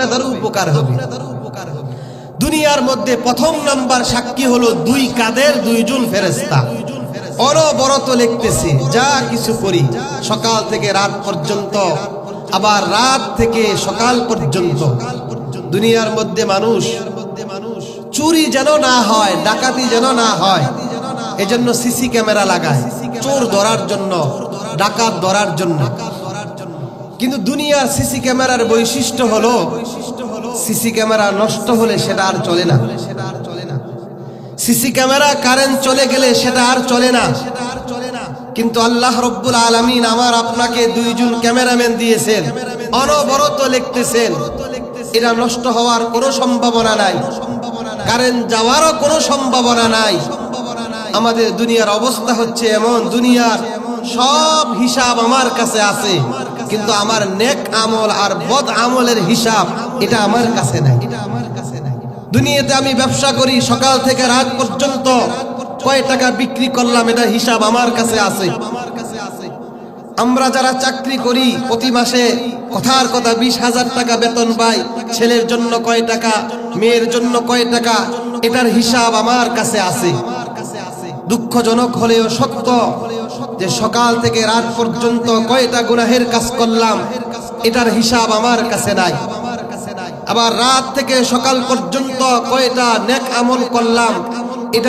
আপনাদেরও উপকার হবে। দুনিয়ার মধ্যে প্রথম নাম্বার সাক্ষী হলো দুই কাদের দুইজন ফেরেশতা। অনবরত লিখতেছে যা কিছু করি, সকাল থেকে রাত পর্যন্ত, আবার রাত থেকে সকাল পর্যন্ত। দুনিয়ার মধ্যে মানুষ চুরি যেন না হয়, ডাকাতি যেন না হয়, এজন্য সিসি ক্যামেরা লাগায়, চোর ধরার জন্য, ডাকাত ধরার জন্য। কিন্তু দুনিয়ার সিসি ক্যামেরার বৈশিষ্ট্য হলো সিসি ক্যামেরা নষ্ট হলে সেটা আর চলে না। সিসি ক্যামেরা কারেন্ট চলে গেলে সেটা আর চলে না। কিন্তু আল্লাহ রব্বুল আলামিন আমার আপনাকে দুইজন ক্যামেরাম্যান দিয়েছেন, অনবরত লিখতেছেন। এটা নষ্ট হওয়ার কোনো সম্ভাবনা নাই, কারেন্ট যাওয়ারও কোনো সম্ভাবনা নাই। আমাদের দুনিয়ার অবস্থা হচ্ছে এমন, দুনিয়ার সব হিসাব আমার কাছে আছে, কিন্তু আমার নেক আমল আর বদ আমলের হিসাব এটা আমার কাছে নাই। দুনিয়াতে আমি ব্যবসা করি, সকাল থেকে রাত পর্যন্ত কয় টাকা বিক্রি করলাম এটা হিসাব আমার কাছে আছে। আমরা যারা চাকরি করি প্রতি মাসে কথার কথা 20,000 টাকা বেতন পাই, ছেলের জন্য কয় টাকা, মেয়ের জন্য কয় টাকা, এটার হিসাব আমার কাছে আছে। দুঃখজনক হলেও সত্য যে সকাল থেকে রাত পর্যন্ত কয়টা গুনাহের কাজ করলাম এটার হিসাব আমার কাছে নাই। আবার রাত থেকে সকাল পর্যন্ত কয়টা নেক আমল করলাম এটা